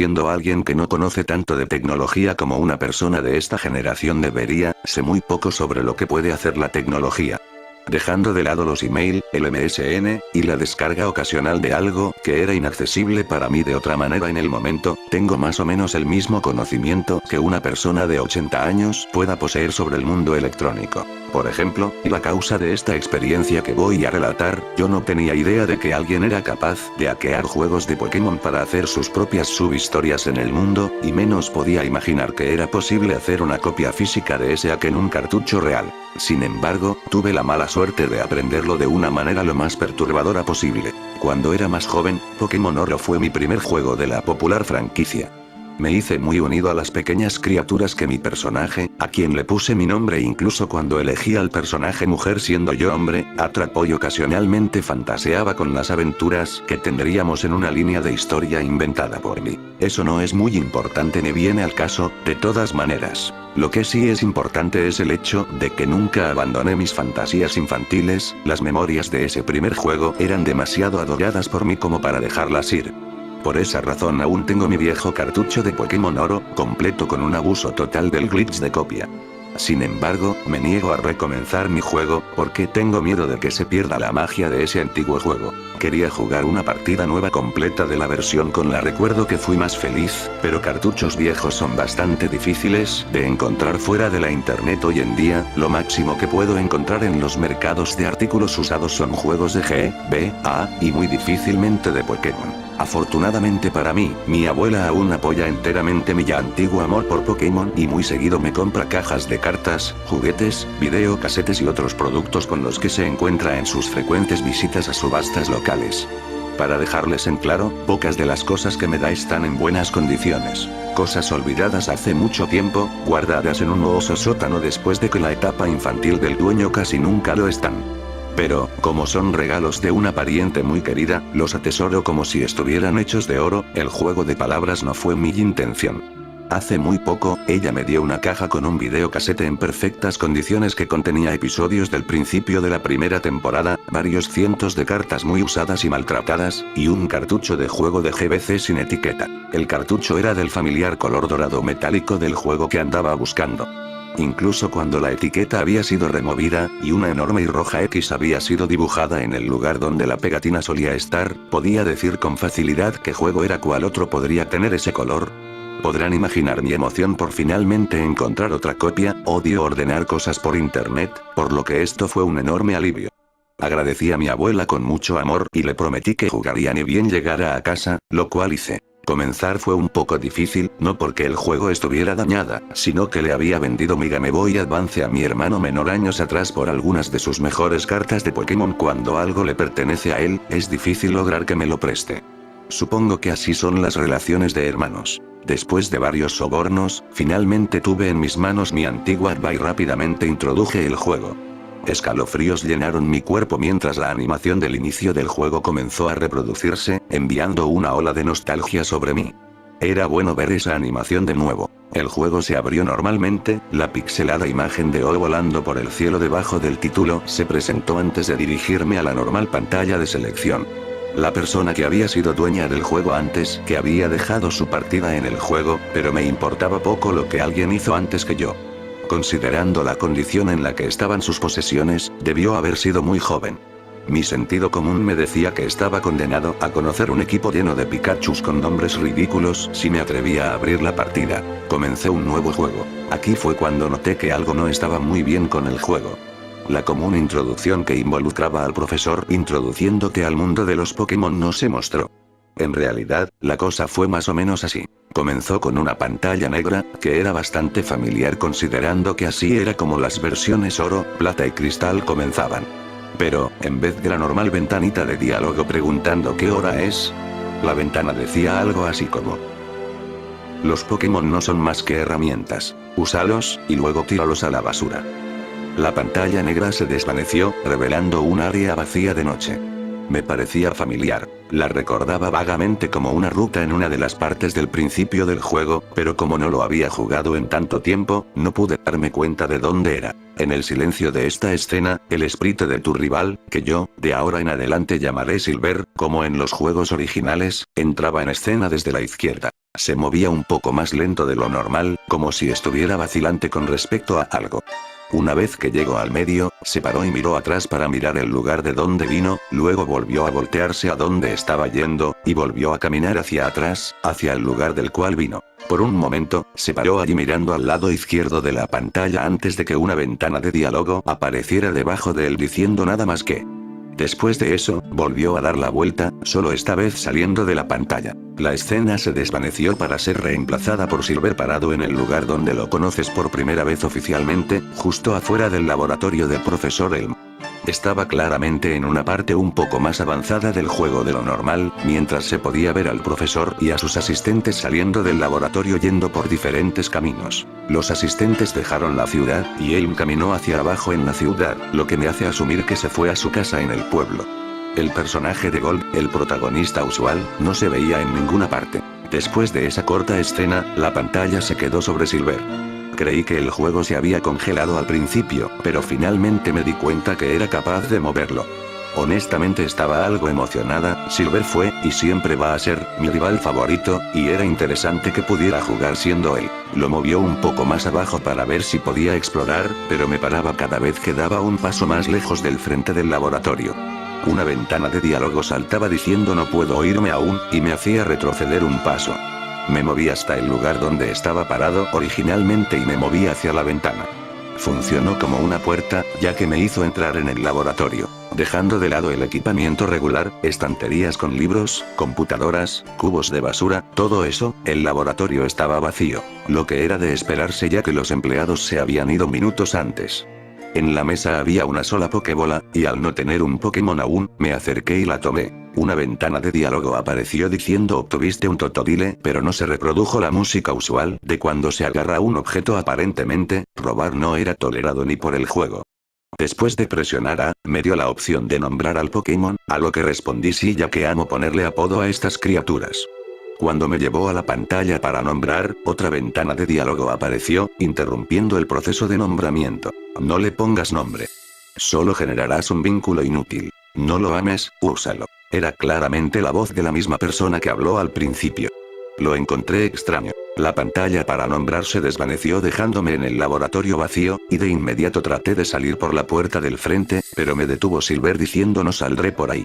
siendo alguien que no conoce tanto de tecnología como una persona de esta generación debería, sé muy poco sobre lo que puede hacer la tecnología. Dejando de lado los email, el MSN, y la descarga ocasional de algo que era inaccesible para mí de otra manera en el momento, tengo más o menos el mismo conocimiento que una persona de 80 años pueda poseer sobre el mundo electrónico. Por ejemplo, y la causa de esta experiencia que voy a relatar, yo no tenía idea de que alguien era capaz de hackear juegos de Pokémon para hacer sus propias subhistorias en el mundo, y menos podía imaginar que era posible hacer una copia física de ese hack en un cartucho real. Sin embargo, tuve la mala suerte de aprenderlo de una manera lo más perturbadora posible. Cuando era más joven, Pokémon Oro fue mi primer juego de la popular franquicia. Me hice muy unido a las pequeñas criaturas que mi personaje, a quien le puse mi nombre incluso cuando elegí al personaje mujer siendo yo hombre, atrapó y ocasionalmente fantaseaba con las aventuras que tendríamos en una línea de historia inventada por mí. Eso no es muy importante ni viene al caso, de todas maneras. Lo que sí es importante es el hecho de que nunca abandoné mis fantasías infantiles, las memorias de ese primer juego eran demasiado adoradas por mí como para dejarlas ir. Por esa razón aún tengo mi viejo cartucho de Pokémon Oro, completo con un abuso total del glitch de copia. Sin embargo, me niego a recomenzar mi juego, porque tengo miedo de que se pierda la magia de ese antiguo juego. Quería jugar una partida nueva completa de la versión con la recuerdo que fui más feliz, pero cartuchos viejos son bastante difíciles de encontrar fuera de la internet hoy en día, lo máximo que puedo encontrar en los mercados de artículos usados son juegos de G, B, A, y muy difícilmente de Pokémon. Afortunadamente para mí, mi abuela aún apoya enteramente mi ya antiguo amor por Pokémon y muy seguido me compra cajas de cartas, juguetes, videocasetes y otros productos con los que se encuentra en sus frecuentes visitas a subastas locales. Para dejarles en claro, pocas de las cosas que me da están en buenas condiciones. Cosas olvidadas hace mucho tiempo, guardadas en un oso sótano después de que la etapa infantil del dueño casi nunca lo están. Pero, como son regalos de una pariente muy querida, los atesoro como si estuvieran hechos de oro. El juego de palabras no fue mi intención. Hace muy poco, ella me dio una caja con un videocasete en perfectas condiciones que contenía episodios del principio de la primera temporada, varios cientos de cartas muy usadas y maltratadas, y un cartucho de juego de GBC sin etiqueta. El cartucho era del familiar color dorado metálico del juego que andaba buscando. Incluso cuando la etiqueta había sido removida, y una enorme y roja X había sido dibujada en el lugar donde la pegatina solía estar, podía decir con facilidad qué juego era cuál otro podría tener ese color. Podrán imaginar mi emoción por finalmente encontrar otra copia. Odio ordenar cosas por internet, por lo que esto fue un enorme alivio. Agradecí a mi abuela con mucho amor y le prometí que jugaría ni bien llegara a casa, lo cual hice. Comenzar fue un poco difícil, no porque el juego estuviera dañada, sino que le había vendido mi Game Boy Advance a mi hermano menor años atrás por algunas de sus mejores cartas de Pokémon. Cuando algo le pertenece a él, es difícil lograr que me lo preste. Supongo que así son las relaciones de hermanos. Después de varios sobornos, finalmente tuve en mis manos mi antigua Advance y rápidamente introduje el juego. Escalofríos llenaron mi cuerpo mientras la animación del inicio del juego comenzó a reproducirse, enviando una ola de nostalgia sobre mí. Era bueno ver esa animación de nuevo. El juego se abrió normalmente, la pixelada imagen de O volando por el cielo debajo del título se presentó antes de dirigirme a la normal pantalla de selección. La persona que había sido dueña del juego antes que había dejado su partida en el juego, pero me importaba poco lo que alguien hizo antes que yo. Considerando la condición en la que estaban sus posesiones, debió haber sido muy joven. Mi sentido común me decía que estaba condenado a conocer un equipo lleno de Pikachus con nombres ridículos si me atrevía a abrir la partida. Comencé un nuevo juego. Aquí fue cuando noté que algo no estaba muy bien con el juego. La común introducción que involucraba al profesor introduciéndote al mundo de los Pokémon no se mostró. En realidad, la cosa fue más o menos así. Comenzó con una pantalla negra, que era bastante familiar considerando que así era como las versiones oro, plata y cristal comenzaban. Pero, en vez de la normal ventanita de diálogo preguntando qué hora es, la ventana decía algo así como: los Pokémon no son más que herramientas. Úsalos, y luego tíralos a la basura. La pantalla negra se desvaneció, revelando un área vacía de noche. Me parecía familiar. La recordaba vagamente como una ruta en una de las partes del principio del juego, pero como no lo había jugado en tanto tiempo, no pude darme cuenta de dónde era. En el silencio de esta escena, el espíritu de tu rival, que yo, de ahora en adelante llamaré Silver, como en los juegos originales, entraba en escena desde la izquierda. Se movía un poco más lento de lo normal, como si estuviera vacilante con respecto a algo. Una vez que llegó al medio, se paró y miró atrás para mirar el lugar de donde vino, luego volvió a voltearse a donde estaba yendo, y volvió a caminar hacia atrás, hacia el lugar del cual vino. Por un momento, se paró allí mirando al lado izquierdo de la pantalla antes de que una ventana de diálogo apareciera debajo de él diciendo nada más que... Después de eso, volvió a dar la vuelta, solo esta vez saliendo de la pantalla. La escena se desvaneció para ser reemplazada por Silver parado en el lugar donde lo conoces por primera vez oficialmente, justo afuera del laboratorio del profesor Elm. Estaba claramente en una parte un poco más avanzada del juego de lo normal, mientras se podía ver al profesor y a sus asistentes saliendo del laboratorio yendo por diferentes caminos. Los asistentes dejaron la ciudad, y Elm caminó hacia abajo en la ciudad, lo que me hace asumir que se fue a su casa en el pueblo. El personaje de Gold, el protagonista usual, no se veía en ninguna parte. Después de esa corta escena, la pantalla se quedó sobre Silver. Creí que el juego se había congelado al principio, pero finalmente me di cuenta que era capaz de moverlo. Honestamente estaba algo emocionada. Silver fue, y siempre va a ser, mi rival favorito, y era interesante que pudiera jugar siendo él. Lo movió un poco más abajo para ver si podía explorar, pero me paraba cada vez que daba un paso más lejos del frente del laboratorio. Una ventana de diálogo saltaba diciendo no puedo oírme aún, y me hacía retroceder un paso. Me moví hasta el lugar donde estaba parado originalmente y me moví hacia la ventana. Funcionó como una puerta, ya que me hizo entrar en el laboratorio. Dejando de lado el equipamiento regular, estanterías con libros, computadoras, cubos de basura, todo eso, el laboratorio estaba vacío. Lo que era de esperarse ya que los empleados se habían ido minutos antes. En la mesa había una sola Pokébola, y al no tener un Pokémon aún, me acerqué y la tomé. Una ventana de diálogo apareció diciendo obtuviste un Totodile, pero no se reprodujo la música usual de cuando se agarra un objeto aparentemente, robar no era tolerado ni por el juego. Después de presionar A, me dio la opción de nombrar al Pokémon, a lo que respondí sí ya que amo ponerle apodo a estas criaturas. Cuando me llevó a la pantalla para nombrar, otra ventana de diálogo apareció, interrumpiendo el proceso de nombramiento. No le pongas nombre. Solo generarás un vínculo inútil. No lo ames, úsalo. Era claramente la voz de la misma persona que habló al principio. Lo encontré extraño. La pantalla para nombrar se desvaneció dejándome en el laboratorio vacío, y de inmediato traté de salir por la puerta del frente, pero me detuvo Silver diciendo no saldré por ahí.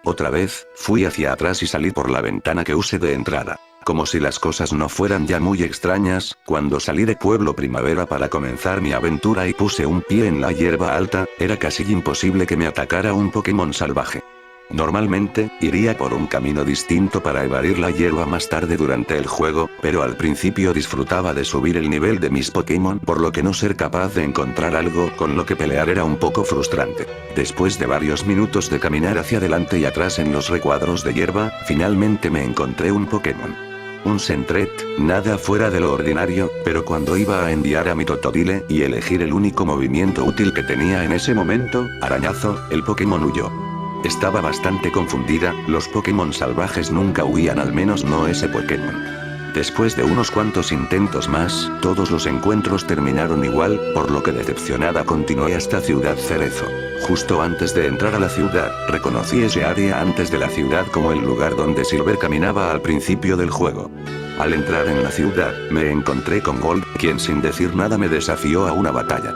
Otra vez, fui hacia atrás y salí por la ventana que usé de entrada. Como si las cosas no fueran ya muy extrañas, cuando salí de Pueblo Primavera para comenzar mi aventura y puse un pie en la hierba alta, era casi imposible que me atacara un Pokémon salvaje. Normalmente, iría por un camino distinto para evadir la hierba más tarde durante el juego, pero al principio disfrutaba de subir el nivel de mis Pokémon por lo que no ser capaz de encontrar algo con lo que pelear era un poco frustrante. Después de varios minutos de caminar hacia adelante y atrás en los recuadros de hierba, finalmente me encontré un Pokémon. Un Sentret, nada fuera de lo ordinario, pero cuando iba a enviar a mi Totodile y elegir el único movimiento útil que tenía en ese momento, arañazo, el Pokémon huyó. Estaba bastante confundida, los Pokémon salvajes nunca huían, al menos no ese Pokémon. Después de unos cuantos intentos más, todos los encuentros terminaron igual, por lo que decepcionada continué hasta Ciudad Cerezo. Justo antes de entrar a la ciudad, reconocí ese área antes de la ciudad como el lugar donde Silver caminaba al principio del juego. Al entrar en la ciudad, me encontré con Gold, quien sin decir nada me desafió a una batalla.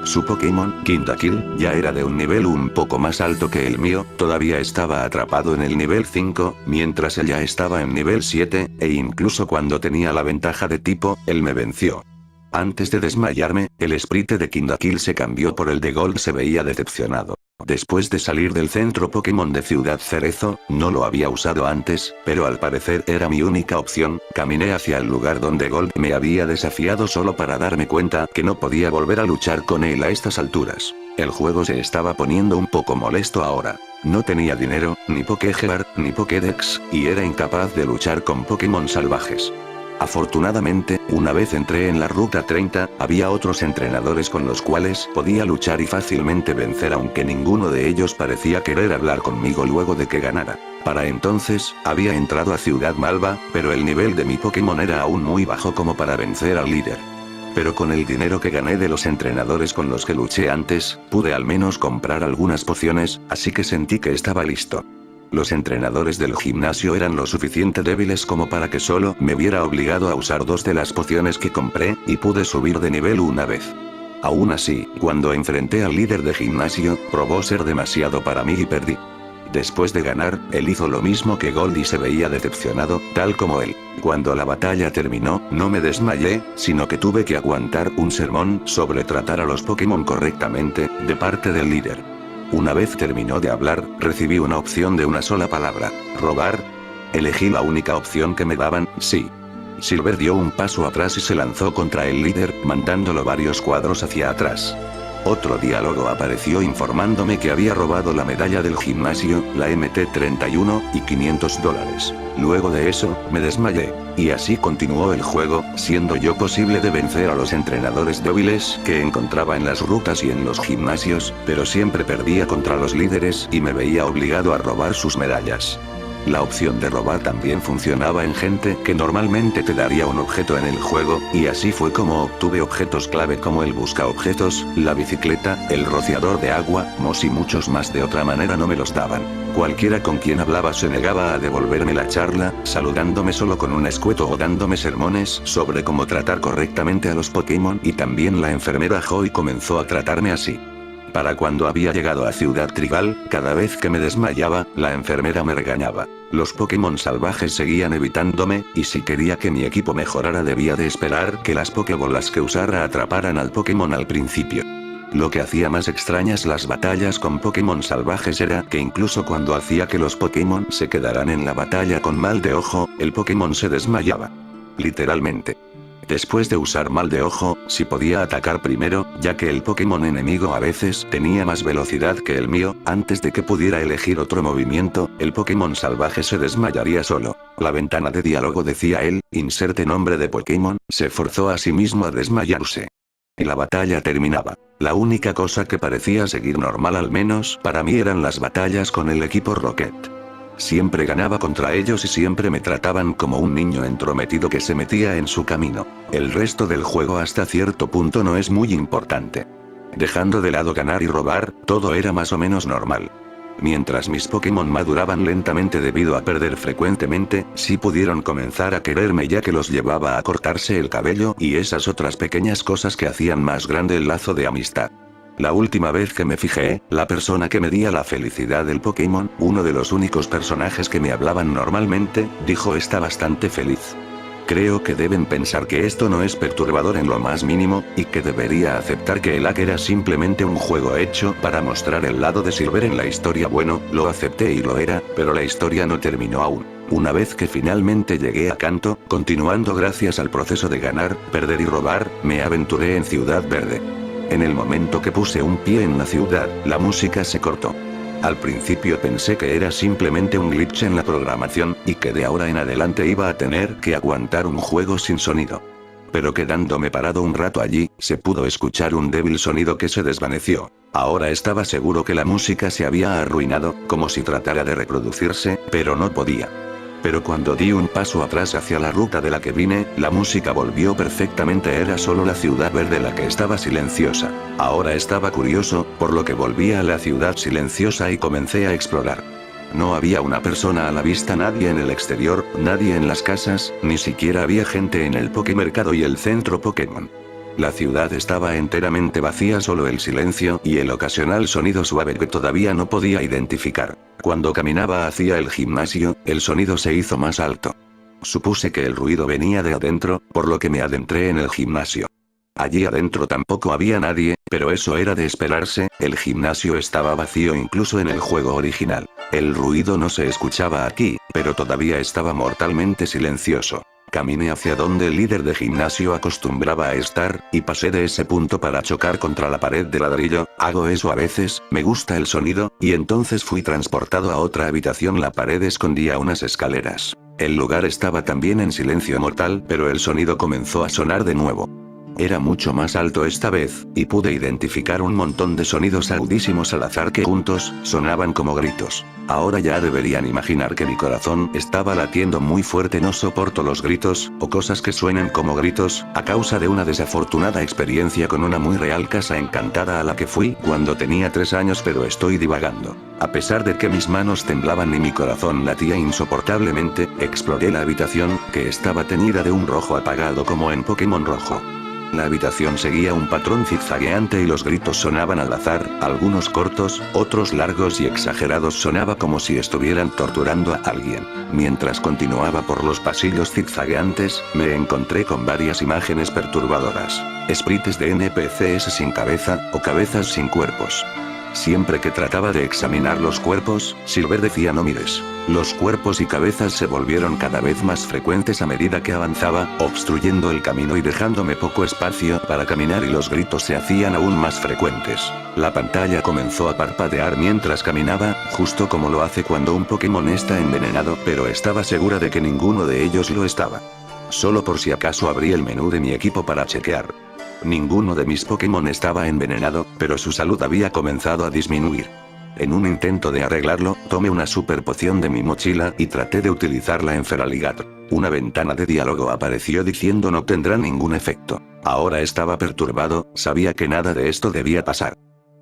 Su Pokémon, Kindakil, ya era de un nivel un poco más alto que el mío, todavía estaba atrapado en el nivel 5, mientras ella estaba en nivel 7, e incluso cuando tenía la ventaja de tipo, él me venció. Antes de desmayarme, el sprite de Kindakil se cambió por el de Gold, se veía decepcionado. Después de salir del centro Pokémon de Ciudad Cerezo, no lo había usado antes, pero al parecer era mi única opción, caminé hacia el lugar donde Gold me había desafiado solo para darme cuenta que no podía volver a luchar con él a estas alturas. El juego se estaba poniendo un poco molesto ahora. No tenía dinero, ni Pokégear, ni Pokédex, y era incapaz de luchar con Pokémon salvajes. Afortunadamente, una vez entré en la Ruta 30, había otros entrenadores con los cuales podía luchar y fácilmente vencer, aunque ninguno de ellos parecía querer hablar conmigo luego de que ganara. Para entonces, había entrado a Ciudad Malva, pero el nivel de mi Pokémon era aún muy bajo como para vencer al líder. Pero con el dinero que gané de los entrenadores con los que luché antes, pude al menos comprar algunas pociones, así que sentí que estaba listo. Los entrenadores del gimnasio eran lo suficiente débiles como para que solo me viera obligado a usar 2 de las pociones que compré, y pude subir de nivel una vez. Aún así, cuando enfrenté al líder de gimnasio, probó ser demasiado para mí y perdí. Después de ganar, él hizo lo mismo que Gold y se veía decepcionado, tal como él. Cuando la batalla terminó, no me desmayé, sino que tuve que aguantar un sermón sobre tratar a los Pokémon correctamente, de parte del líder. Una vez terminó de hablar, recibí una opción de una sola palabra: robar. Elegí la única opción que me daban, sí. Silver dio un paso atrás y se lanzó contra el líder, mandándolo varios cuadros hacia atrás. Otro diálogo apareció informándome que había robado la medalla del gimnasio, la MT-31, y $500. Luego de eso, me desmayé. Y así continuó el juego, siendo yo posible de vencer a los entrenadores débiles que encontraba en las rutas y en los gimnasios, pero siempre perdía contra los líderes y me veía obligado a robar sus medallas. La opción de robar también funcionaba en gente que normalmente te daría un objeto en el juego, y así fue como obtuve objetos clave como el buscaobjetos, la bicicleta, el rociador de agua, mos y muchos más. De otra manera no me los daban. Cualquiera con quien hablaba se negaba a devolverme la charla, saludándome solo con un escueto o dándome sermones sobre cómo tratar correctamente a los Pokémon, y también la enfermera Joy comenzó a tratarme así. Para cuando había llegado a Ciudad Trigal, cada vez que me desmayaba, la enfermera me regañaba. Los Pokémon salvajes seguían evitándome, y si quería que mi equipo mejorara debía de esperar que las Pokébolas que usara atraparan al Pokémon al principio. Lo que hacía más extrañas las batallas con Pokémon salvajes era que incluso cuando hacía que los Pokémon se quedaran en la batalla con mal de ojo, el Pokémon se desmayaba. Literalmente. Después de usar mal de ojo, si podía atacar primero, ya que el Pokémon enemigo a veces tenía más velocidad que el mío, antes de que pudiera elegir otro movimiento, el Pokémon salvaje se desmayaría solo. La ventana de diálogo decía él, inserte nombre de Pokémon, se forzó a sí mismo a desmayarse. Y la batalla terminaba. La única cosa que parecía seguir normal, al menos para mí, eran las batallas con el equipo Rocket. Siempre ganaba contra ellos y siempre me trataban como un niño entrometido que se metía en su camino. El resto del juego hasta cierto punto no es muy importante. Dejando de lado ganar y robar, todo era más o menos normal. Mientras mis Pokémon maduraban lentamente debido a perder frecuentemente, sí pudieron comenzar a quererme, ya que los llevaba a cortarse el cabello y esas otras pequeñas cosas que hacían más grande el lazo de amistad. La última vez que me fijé, la persona que medía la felicidad del Pokémon, uno de los únicos personajes que me hablaban normalmente, dijo: está bastante feliz. Creo que deben pensar que esto no es perturbador en lo más mínimo, y que debería aceptar que el hack era simplemente un juego hecho para mostrar el lado de Silver en la historia. Bueno, lo acepté y lo era, pero la historia no terminó aún. Una vez que finalmente llegué a Kanto, continuando gracias al proceso de ganar, perder y robar, me aventuré en Ciudad Verde. En el momento que puse un pie en la ciudad, la música se cortó. Al principio pensé que era simplemente un glitch en la programación, y que de ahora en adelante iba a tener que aguantar un juego sin sonido. Pero quedándome parado un rato allí, se pudo escuchar un débil sonido que se desvaneció. Ahora estaba seguro que la música se había arruinado, como si tratara de reproducirse, pero no podía. Pero cuando di un paso atrás hacia la ruta de la que vine, la música volvió perfectamente. Era solo la Ciudad Verde la que estaba silenciosa. Ahora estaba curioso, por lo que volví a la ciudad silenciosa y comencé a explorar. No había una persona a la vista, nadie en el exterior, nadie en las casas, ni siquiera había gente en el Pokémercado y el centro Pokémon. La ciudad estaba enteramente vacía, solo el silencio y el ocasional sonido suave que todavía no podía identificar. Cuando caminaba hacia el gimnasio, el sonido se hizo más alto. Supuse que el ruido venía de adentro, por lo que me adentré en el gimnasio. Allí adentro tampoco había nadie, pero eso era de esperarse, el gimnasio estaba vacío incluso en el juego original. El ruido no se escuchaba aquí, pero todavía estaba mortalmente silencioso. Caminé hacia donde el líder de gimnasio acostumbraba a estar, y pasé de ese punto para chocar contra la pared de ladrillo. Hago eso a veces, me gusta el sonido, y entonces fui transportado a otra habitación. La pared escondía unas escaleras. El lugar estaba también en silencio mortal, pero el sonido comenzó a sonar de nuevo. Era mucho más alto esta vez, y pude identificar un montón de sonidos agudísimos al azar que juntos sonaban como gritos. Ahora ya deberían imaginar que mi corazón estaba latiendo muy fuerte. No soporto los gritos, o cosas que suenen como gritos, a causa de una desafortunada experiencia con una muy real casa encantada a la que fui cuando tenía 3 años, pero estoy divagando. A pesar de que mis manos temblaban y mi corazón latía insoportablemente, exploré la habitación, que estaba teñida de un rojo apagado como en Pokémon Rojo. La habitación seguía un patrón zigzagueante y los gritos sonaban al azar, algunos cortos, otros largos y exagerados. Sonaba como si estuvieran torturando a alguien. Mientras continuaba por los pasillos zigzagueantes, me encontré con varias imágenes perturbadoras. Sprites de NPCs sin cabeza, o cabezas sin cuerpos. Siempre que trataba de examinar los cuerpos, Silver decía no mires. Los cuerpos y cabezas se volvieron cada vez más frecuentes a medida que avanzaba, obstruyendo el camino y dejándome poco espacio para caminar, y los gritos se hacían aún más frecuentes. La pantalla comenzó a parpadear mientras caminaba, justo como lo hace cuando un Pokémon está envenenado, pero estaba segura de que ninguno de ellos lo estaba. Solo por si acaso abrí el menú de mi equipo para chequear. Ninguno de mis Pokémon estaba envenenado, pero su salud había comenzado a disminuir. En un intento de arreglarlo, tomé una super poción de mi mochila y traté de utilizarla en Feraligatr. Una ventana de diálogo apareció diciendo no tendrá ningún efecto. Ahora estaba perturbado, sabía que nada de esto debía pasar.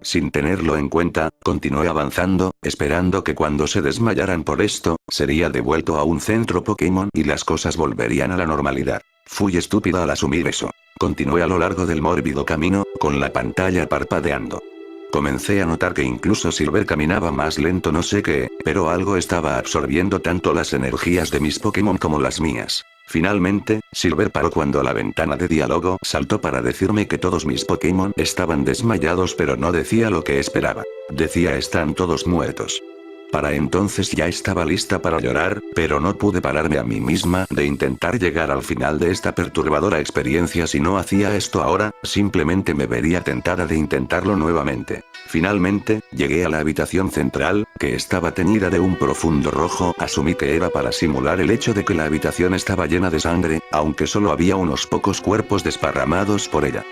Sin tenerlo en cuenta, continué avanzando, esperando que cuando se desmayaran por esto, sería devuelto a un centro Pokémon y las cosas volverían a la normalidad. Fui estúpida al asumir eso. Continué a lo largo del mórbido camino, con la pantalla parpadeando. Comencé a notar que incluso Silver caminaba más lento, no sé qué, pero algo estaba absorbiendo tanto las energías de mis Pokémon como las mías. Finalmente, Silver paró cuando la ventana de diálogo saltó para decirme que todos mis Pokémon estaban desmayados, pero no decía lo que esperaba. Decía están todos muertos. Para entonces ya estaba lista para llorar, pero no pude pararme a mí misma de intentar llegar al final de esta perturbadora experiencia. Si no hacía esto ahora, simplemente me vería tentada de intentarlo nuevamente. Finalmente, llegué a la habitación central, que estaba teñida de un profundo rojo. Asumí que era para simular el hecho de que la habitación estaba llena de sangre, aunque solo había unos pocos cuerpos desparramados por ella.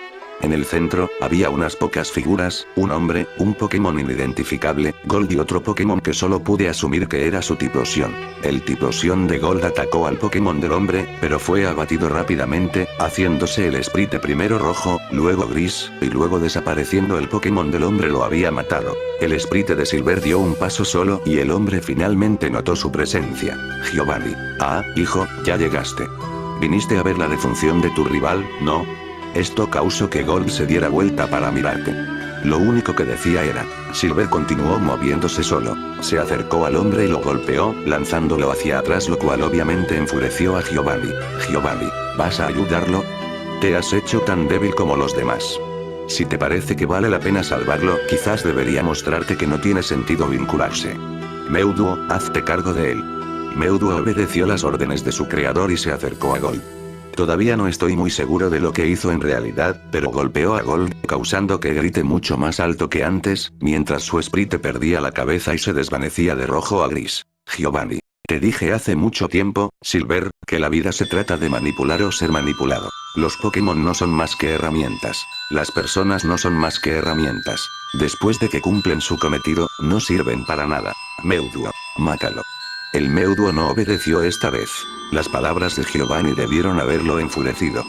En el centro, había unas pocas figuras, un hombre, un Pokémon inidentificable, Gold y otro Pokémon que solo pude asumir que era su Typhlosion. El Typhlosion de Gold atacó al Pokémon del hombre, pero fue abatido rápidamente, haciéndose el Sprite primero rojo, luego gris, y luego desapareciendo. El Pokémon del hombre lo había matado. El Sprite de Silver dio un paso solo y el hombre finalmente notó su presencia. Giovanni. Ah, hijo, ya llegaste. ¿Viniste a ver la defunción de tu rival, no? Esto causó que Gold se diera vuelta para mirarte. Lo único que decía era. Silver continuó moviéndose solo. Se acercó al hombre y lo golpeó, lanzándolo hacia atrás, lo cual obviamente enfureció a Giovanni. Giovanni, ¿vas a ayudarlo? Te has hecho tan débil como los demás. Si te parece que vale la pena salvarlo, quizás debería mostrarte que no tiene sentido vincularse. Mewtwo, hazte cargo de él. Mewtwo obedeció las órdenes de su creador y se acercó a Gold. Todavía no estoy muy seguro de lo que hizo en realidad, pero golpeó a Gold, causando que grite mucho más alto que antes, mientras su Sprite perdía la cabeza y se desvanecía de rojo a gris. Giovanni. Te dije hace mucho tiempo, Silver, que la vida se trata de manipular o ser manipulado. Los Pokémon no son más que herramientas. Las personas no son más que herramientas. Después de que cumplen su cometido, no sirven para nada. Mewtwo, mátalo. El Mewtwo no obedeció esta vez. Las palabras de Giovanni debieron haberlo enfurecido.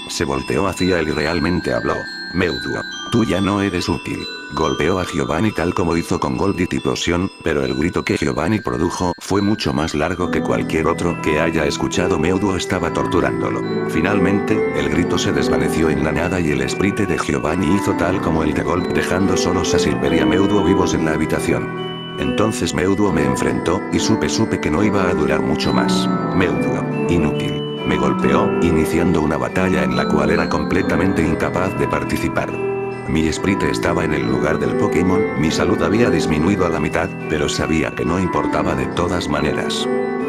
Se volteó hacia él y realmente habló. Mewtwo, tú ya no eres útil. Golpeó a Giovanni tal como hizo con Gold y Typhlosion, pero el grito que Giovanni produjo fue mucho más largo que cualquier otro que haya escuchado. Mewtwo estaba torturándolo. Finalmente, el grito se desvaneció en la nada y el Sprite de Giovanni hizo tal como el de Gold, dejando solos a Silver y a Mewtwo vivos en la habitación. Entonces Mewtwo me enfrentó, y supe que no iba a durar mucho más. Mewtwo, inútil. Me golpeó, iniciando una batalla en la cual era completamente incapaz de participar. Mi Sprite estaba en el lugar del Pokémon, mi salud había disminuido a la mitad, pero sabía que no importaba de todas maneras.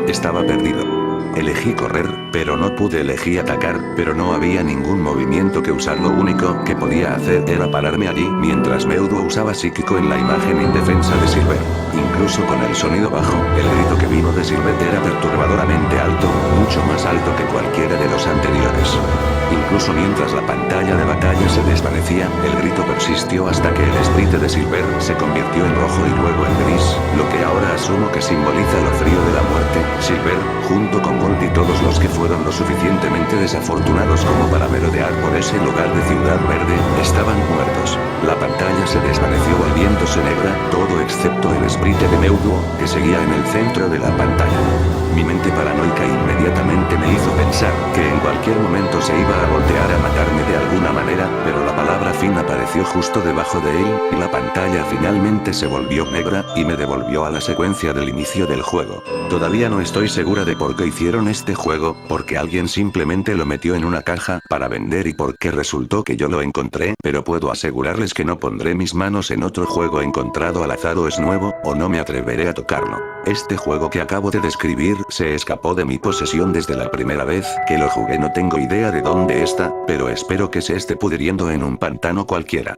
Estaba perdido. Elegí correr, pero no pude. Elegí atacar, pero no había ningún movimiento que usar. Lo único que podía hacer era pararme allí, mientras Mewtwo usaba psíquico en la imagen indefensa de Silver. Incluso con el sonido bajo, el grito que vino de Silver era perturbadoramente alto, mucho más alto que cualquiera de los anteriores. Incluso mientras la pantalla de batalla se desvanecía, el grito persistió hasta que el Sprite de Silver se convirtió en rojo y luego en gris, lo que ahora asumo que simboliza lo frío de la muerte. Silver, junto con Colt y todos los que fueron lo suficientemente desafortunados como para merodear por ese lugar de Ciudad Verde, estaban muertos. La pantalla se desvaneció volviéndose negra, todo excepto el sprite de Mewtwo, que seguía en el centro de la pantalla. Mi mente paranoica inmediatamente me hizo pensar que en cualquier momento se iba a voltear a matarme de alguna manera, pero la palabra fin apareció justo debajo de él, y la pantalla finalmente se volvió negra, y me devolvió a la secuencia del inicio del juego. Todavía no estoy segura de por qué hicieron este juego, porque alguien simplemente lo metió en una caja para vender y porque resultó que yo lo encontré, pero puedo asegurarles que no pondré mis manos en otro juego encontrado al azar o es nuevo, o no me atreveré a tocarlo. Este juego que acabo de describir se escapó de mi posesión desde la primera vez que lo jugué. No tengo idea de dónde está, pero espero que se esté pudriendo en un pantano cualquiera.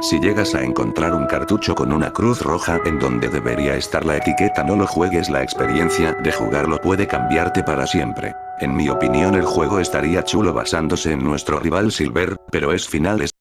Si llegas a encontrar un cartucho con una cruz roja en donde debería estar la etiqueta no lo juegues, la experiencia de jugarlo puede cambiarte para siempre. En mi opinión el juego estaría chulo basándose en nuestro rival Silver, pero es finales.